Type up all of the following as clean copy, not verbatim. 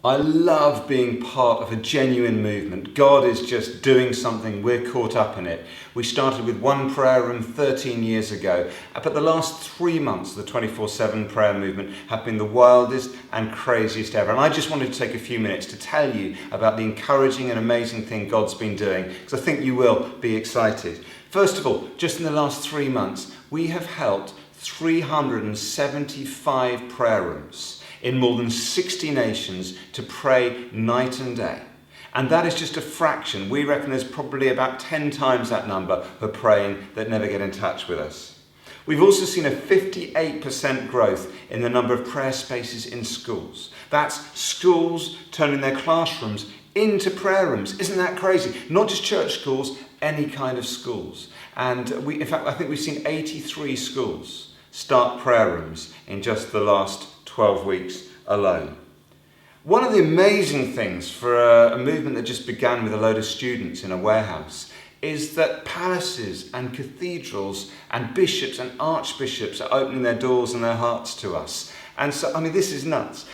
I love being part of a genuine movement. God is just doing something. We're caught up in it. We started with one prayer room 13 years ago, but the last 3 months of the 24/7 prayer movement have been the wildest and craziest ever. And I just wanted to take a few minutes to tell you about the encouraging and amazing thing God's been doing, because I think you will be excited. First of all, just in the last 3 months, we have helped 375 prayer rooms in more than 60 nations to pray night and day. And that is just a fraction. We reckon there's probably about 10 times that number who are praying that never get in touch with us. We've also seen a 58% growth in the number of prayer spaces in schools. That's schools turning their classrooms into prayer rooms. Isn't that crazy? Not just church schools, any kind of schools. And in fact, I think we've seen 83 schools start prayer rooms in just the last 12 weeks alone. One of the amazing things for a movement that just began with a load of students in a warehouse is that palaces and cathedrals and bishops and archbishops are opening their doors and their hearts to us. And so, this is nuts.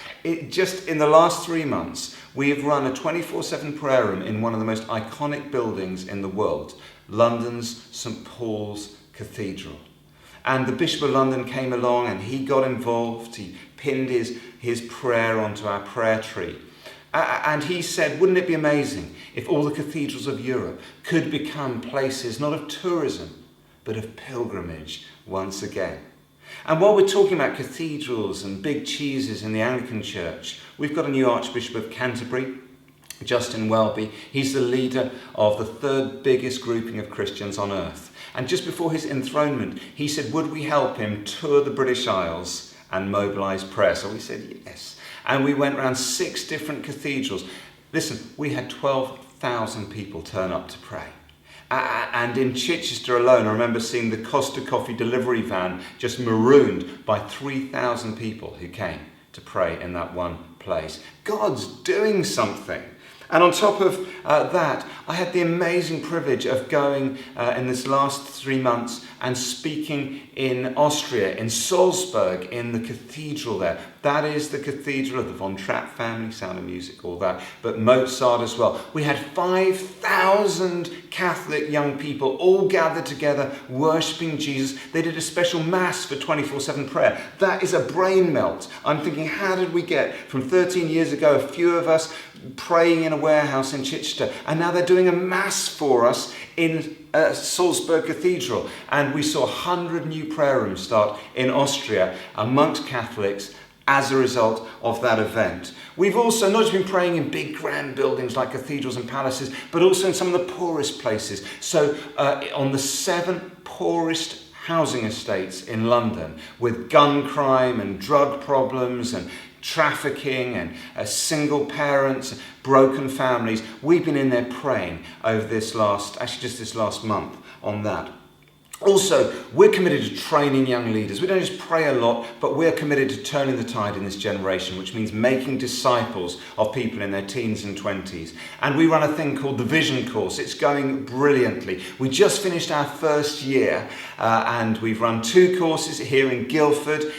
Just in the last 3 months, we have run a 24/7 prayer room in one of the most iconic buildings in the world, London's St. Paul's Cathedral. And the Bishop of London came along and he got involved. He pinned his prayer onto our prayer tree. And he said, wouldn't it be amazing if all the cathedrals of Europe could become places not of tourism, but of pilgrimage once again? And while we're talking about cathedrals and big cheeses in the Anglican Church, we've got a new Archbishop of Canterbury, Justin Welby. He's the leader of the third biggest grouping of Christians on earth. And just before his enthronement, he said, would we help him tour the British Isles and mobilise prayer? So we said yes. And we went around 6 different cathedrals. Listen, we had 12,000 people turn up to pray. And in Chichester alone, I remember seeing the Costa Coffee delivery van just marooned by 3,000 people who came to pray in that one place. God's doing something. And on top of that, I had the amazing privilege of going in this last 3 months and speaking in Austria, in Salzburg, in the cathedral there. That is the cathedral of the von Trapp family, Sound of Music, all that, but Mozart as well. We had 5,000 Catholic young people all gathered together, worshipping Jesus. They did a special mass for 24/7 prayer. That is a brain melt. I'm thinking, how did we get from 13 years ago, a few of us praying in a warehouse in Chichester, and now they're doing a mass for us in Salzburg Cathedral. And we saw 100 new prayer rooms start in Austria amongst Catholics as a result of that event. We've also not just been praying in big grand buildings like cathedrals and palaces, but also in some of the poorest places. So on the 7 poorest housing estates in London, with gun crime and drug problems and trafficking and single parents, broken families, we've been in there praying over this last month on that. Also, we're committed to training young leaders. We don't just pray a lot, but we're committed to turning the tide in this generation, which means making disciples of people in their teens and 20s. And we run a thing called the Vision Course. It's going brilliantly. We just finished our first year, and we've run 2 courses here in Guildford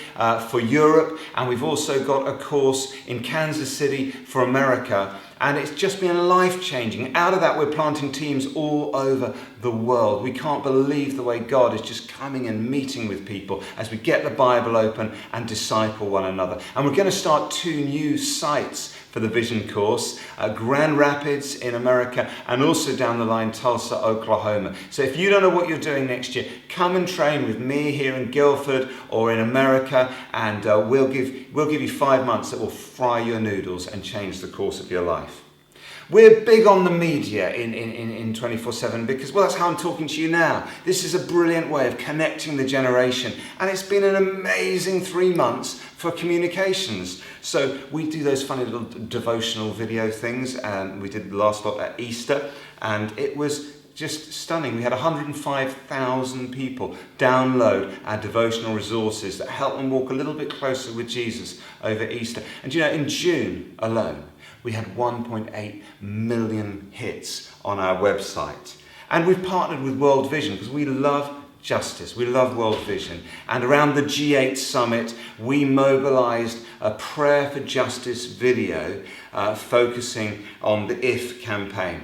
for Europe, and we've also got a course in Kansas City for America. And it's just been life-changing. Out of that, we're planting teams all over the world. We can't believe the way God is just coming and meeting with people as we get the Bible open and disciple one another. And we're going to start 2 new sites for the Vision Course, Grand Rapids in America, and also down the line, Tulsa, Oklahoma. So if you don't know what you're doing next year, come and train with me here in Guildford or in America, and we'll give you 5 months that will fry your noodles and change the course of your life. We're big on the media in 24/7 because, well, that's how I'm talking to you now. This is a brilliant way of connecting the generation, and it's been an amazing 3 months for communications. So we do those funny little devotional video things, and we did the last lot at Easter, and it was just stunning. We had 105,000 people download our devotional resources that help them walk a little bit closer with Jesus over Easter. And in June alone, we had 1.8 million hits on our website. And we've partnered with World Vision because we love justice. We love World Vision. And around the G8 summit, we mobilised a Prayer for Justice video focusing on the IF campaign.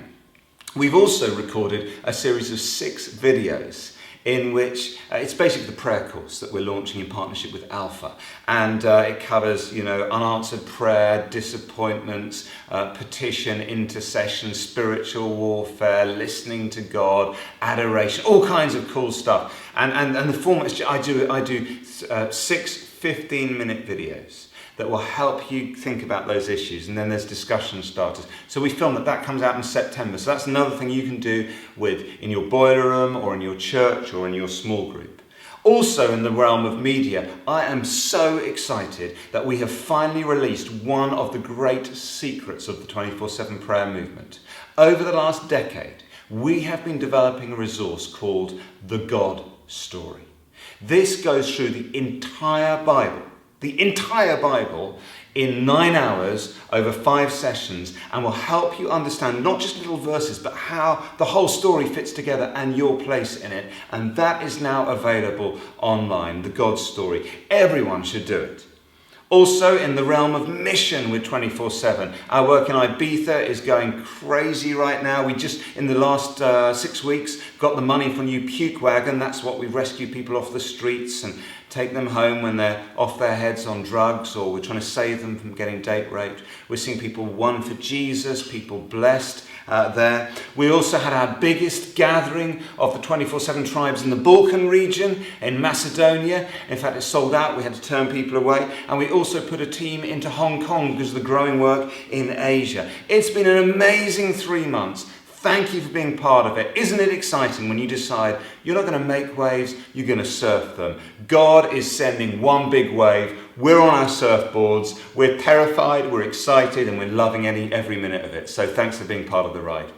We've also recorded a series of 6 videos in which it's basically the prayer course that we're launching in partnership with Alpha, and it covers, unanswered prayer, disappointments, petition, intercession, spiritual warfare, listening to God, adoration, all kinds of cool stuff. And the format is I do 6 15-minute videos that will help you think about those issues, and then there's discussion starters. So we film that comes out in September. So that's another thing you can do in your boiler room or in your church or in your small group. Also in the realm of media, I am so excited that we have finally released one of the great secrets of the 24/7 prayer movement. Over the last decade, we have been developing a resource called The God Story. This goes through the entire Bible in 9 hours over 5 sessions, and will help you understand not just little verses, but how the whole story fits together and your place in it. And that is now available online, the God Story. Everyone should do it. Also in the realm of mission with 24/7, our work in Ibiza is going crazy right now. We just, in the last 6 weeks, got the money for a new puke wagon. That's what we rescue people off the streets and take them home when they're off their heads on drugs, or we're trying to save them from getting date raped. We're seeing people won for Jesus, people blessed there. We also had our biggest gathering of the 24/7 tribes in the Balkan region in Macedonia. In fact, it sold out. We had to turn people away. And we also put a team into Hong Kong because of the growing work in Asia. It's been an amazing 3 months. Thank you for being part of it. Isn't it exciting when you decide you're not going to make waves, you're going to surf them? God is sending one big wave. We're on our surfboards. We're terrified, we're excited, and we're loving every minute of it. So thanks for being part of the ride.